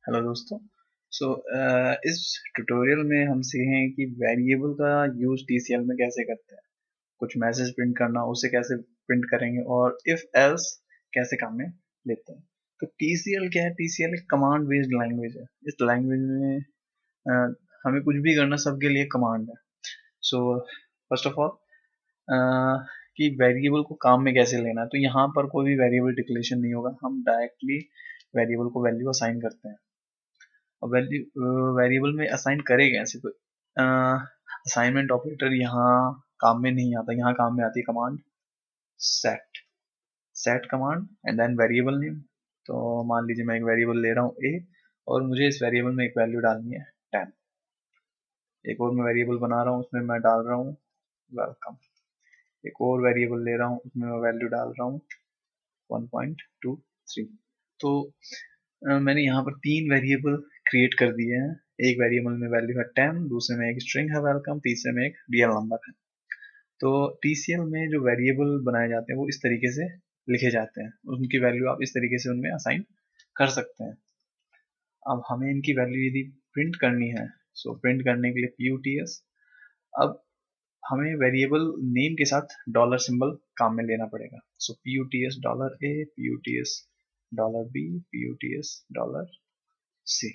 Hello दोस्तों। इस tutorial में हम सीखेंगे कि वेरिएबल का यूज टीसीएल में कैसे करते हैं। कुछ मैसेज प्रिंट करना, उसे कैसे प्रिंट करेंगे और इफ एल्स कैसे काम में लेते हैं। तो टीसीएल क्या है? टीसीएल एक कमांड बेस्ड लैंग्वेज है। इस लैंग्वेज में अ, हमें कुछ भी करना, सबके लिए कमांड है। सो फर्स्ट ऑफ ऑल कि वेरिएबल को काम में कैसे लेना है, तो यहाँ पर कोई भी वेरिएबल डिक्लेरेशन नहीं होगा। हम डायरेक्टली वेरिएबल को वैल्यू असाइन करते हैं। वैल्यू वेरिएबल में असाइन करे कैसे? तो असाइनमेंट ऑपरेटर यहाँ काम में नहीं आता। यहाँ काम में आती है command set. Set command and then variable name. तो मान लीजिए मैं एक वेरिएबल ले रहा हूँ ए, और मुझे इस वेरिएबल में एक वैल्यू डालनी है 10। एक और मैं वेरिएबल बना रहा हूँ, उसमें मैं डाल रहा हूँ वेलकम। एक और वेरिएबल ले रहा हूँ, उसमें मैं वैल्यू डाल रहा हूँ 1.23। तो मैंने यहाँ पर 3 वेरिएबल क्रिएट कर दिए हैं। एक वेरिएबल में वैल्यू है 10, दूसरे में एक स्ट्रिंग है वेलकम, तीसरे में एक रियल नंबर है। तो टीसीएल में जो वेरिएबल बनाए जाते हैं वो इस तरीके से लिखे जाते हैं। उनकी वैल्यू आप इस तरीके से उनमें असाइन कर सकते हैं। अब हमें इनकी वैल्यू यदि प्रिंट करनी है, सो प्रिंट करने के लिए puts। अब हमें वेरिएबल नेम के साथ डॉलर सिंबल काम में लेना पड़ेगा। So puts dollar A, puts dollar B, puts dollar C.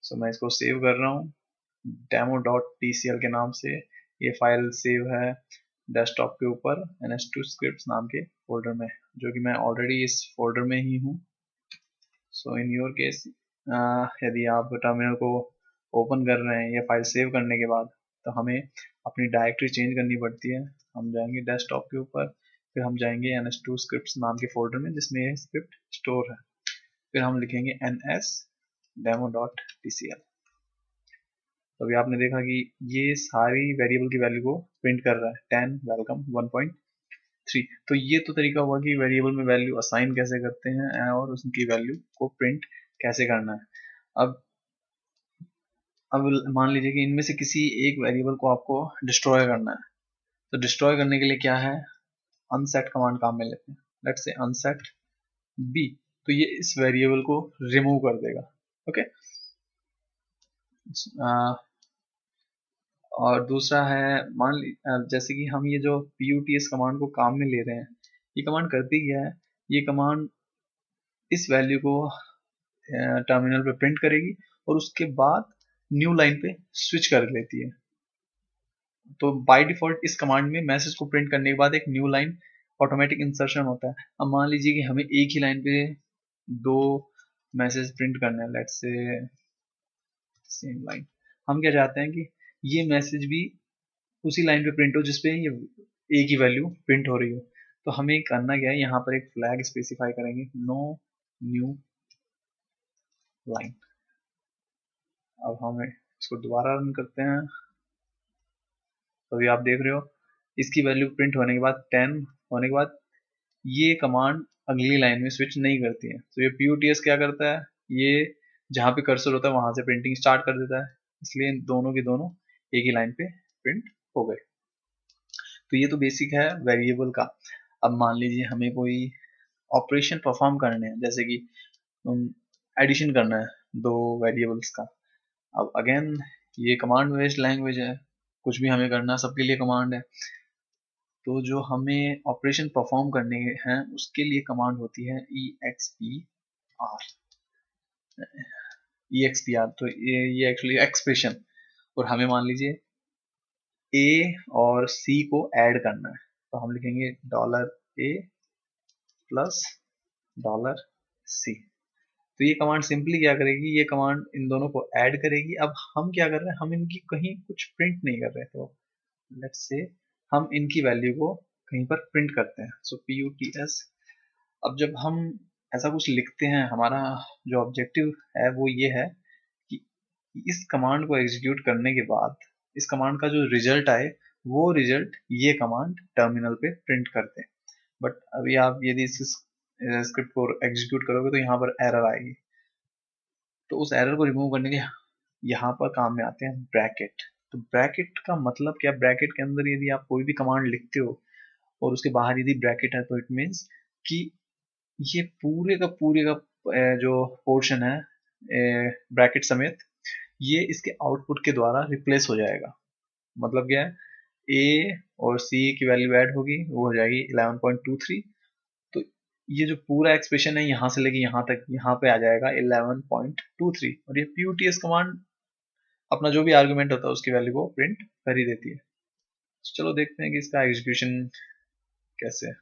So मैं इसको सेव कर रहा हूँ demo.tcl के नाम से। ये फाइल सेव है डेस्कटॉप के ऊपर ns2 scripts नाम के फोल्डर में, जो कि मैं ऑलरेडी इस फोल्डर में ही हूँ। सो इन योर केस यदि आप टर्मिनल को ओपन कर रहे हैं या फाइल सेव करने के बाद, तो हमें अपनी डायरेक्टरी चेंज करनी पड़ती है। हम जाएंगे डेस्कटॉप के ऊपर, फिर हम जाएंगे ns2 scripts नाम के फोल्डर में जिसमें ये स्क्रिप्ट स्टोर है। फिर हम लिखेंगे ns demo.tcl। तो अभी आपने देखा कि ये सारी वेरिएबल की वैल्यू को प्रिंट कर रहा है 10 वेलकम 1.3। तो ये तो तरीका हुआ कि वेरिएबल में वैल्यू असाइन कैसे करते हैं और उसकी वैल्यू को प्रिंट कैसे करना है। अब अब मान लीजिए कि इनमें से किसी एक वेरिएबल को आपको डिस्ट्रॉय करना है। तो डिस्ट्रॉय करने के लिए क्या है? अनसेट कमांड काम में लेते हैं। Let's say unset B. तो ये इस वेरिएबल को रिमूव कर देगा। ओके। और दूसरा है, जैसे कि हम ये जो puts कमांड को काम में ले रहे हैं, ये कमांड करती क्या है? ये कमांड इस वैल्यू को टर्मिनल पे प्रिंट करेगी और उसके बाद न्यू लाइन पे स्विच कर लेती है। तो बाय डिफॉल्ट इस कमांड में मैसेज को प्रिंट करने के बाद एक न्यू लाइन ऑटोमेटिक इंसर्शन होता है। अब मान लीजिए कि हमें एक ही लाइन पे दो मैसेज प्रिंट करना है। Let's say same line. हम क्या चाहते हैं कि ये मैसेज भी उसी लाइन पे प्रिंट हो जिसपे ये ए की वैल्यू प्रिंट हो रही हो। तो हमें करना क्या है, यहाँ पर एक फ्लैग स्पेसिफाई करेंगे, नो न्यू लाइन। अब हम इसको दोबारा रन करते हैं, तो अभी आप देख रहे हो इसकी वैल्यू प्रिंट होने के बाद 10 होने के बाद ये कमांड अगली लाइन में स्विच नहीं करती है। तो ये puts क्या करता है, ये जहाँ पे कर्सर होता है वहां से प्रिंटिंग स्टार्ट कर देता है। इसलिए दोनों के दोनों एक ही लाइन पे प्रिंट हो गए। तो ये तो बेसिक है वेरिएबल का। अब मान लीजिए हमें कोई ऑपरेशन परफॉर्म करने हैं, जैसे कि एडिशन करना है दो वेरिएबल्स का। अब अगेन ये कमांड बेस्ड लैंग्वेज है, कुछ भी हमें करना सबके लिए कमांड है। तो जो हमें ऑपरेशन परफॉर्म करने हैं उसके लिए कमांड होती है expr। तो ये एक्चुअली एक्सप्रेशन, और हमें मान लीजिए ए और सी को ऐड करना है। तो हम लिखेंगे डॉलर ए प्लस डॉलर सी। तो ये कमांड सिंपली क्या करेगी, ये कमांड इन दोनों को ऐड करेगी। अब हम क्या कर रहे हैं, हम इनकी कहीं कुछ प्रिंट नहीं कर रहे। तो लेट्स से हम इनकी वैल्यू को कहीं पर प्रिंट करते हैं। सो puts। अब जब हम ऐसा कुछ लिखते हैं, हमारा जो ऑब्जेक्टिव है वो ये है कि इस कमांड को एग्जीक्यूट करने के बाद इस कमांड का जो रिजल्ट आए, वो रिजल्ट ये कमांड टर्मिनल पे प्रिंट करते हैं। बट अभी आप यदि इस स्क्रिप्ट को एग्जीक्यूट करोगे तो यहाँ पर एरर आएगी। तो उस एरर को रिमूव करने के लिए यहाँ पर काम में आते हैं ब्रैकेट। तो ब्रैकेट का मतलब क्या? ब्रैकेट के अंदर यदि आप कोई भी कमांड लिखते हो और उसके बाहर यदि ब्रैकेट है, तो इट मीन्स कि ये पूरे का जो पोर्शन है ब्रैकेट समेत, ये इसके आउटपुट के द्वारा रिप्लेस हो जाएगा। मतलब क्या है, ए और सी की वैल्यू ऐड होगी, वो हो जाएगी 11.23। तो ये जो पूरा एक्सप्रेशन है यहाँ से लेके यहाँ तक, यहाँ पे आ जाएगा 11.23, और ये PUTS कमांड अपना जो भी आर्गुमेंट होता है उसकी वैल्यू को प्रिंट कर ही देती है। चलो देखते हैं कि इसका एग्जीक्यूशन कैसे है।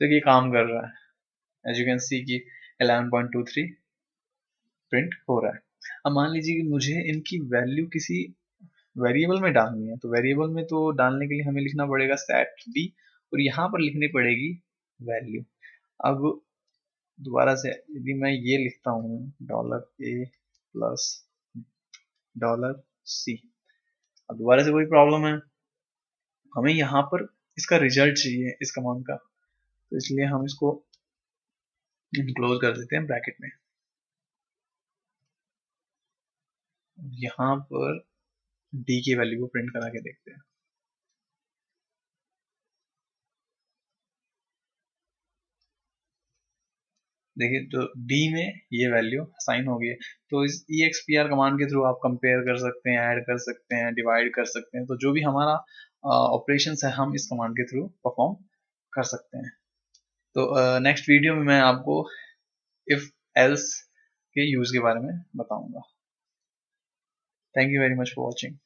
तो ये काम कर रहा है, एज यू कैन सी कि 11.23 प्रिंट हो रहा है। अब मान लीजिए कि मुझे इनकी वैल्यू किसी वेरिएबल में डालनी है, तो वेरिएबल में तो डालने के लिए हमें लिखना पड़ेगा सेट b, और यहाँ पर लिखनी पड़ेगी वैल्यू। अब दोबारा से यदि मैं ये लिखता हूँ $a प्लस $c, अब दोबारा से कोई प्रॉब्लम है, हमें यहाँ पर इसका रिजल्ट चाहिए इस कमांड का, तो इसलिए हम इसको क्लोज कर देते हैं ब्रैकेट में। यहाँ पर d की वैल्यू को प्रिंट करा के देखते हैं। देखिए तो d में ये वैल्यू साइन हो गई है, तो इस expr कमांड के थ्रू आप कंपेयर कर सकते हैं, ऐड कर सकते हैं, डिवाइड कर सकते हैं, तो जो भी हमारा ऑपरेशंस है हम इस कमांड के थ्रू परफॉर्म कर सकते हैं। तो नेक्स्ट वीडियो में मैं आपको इफ एल्स के यूज के बारे में बताऊंगा। Thank you very much for watching.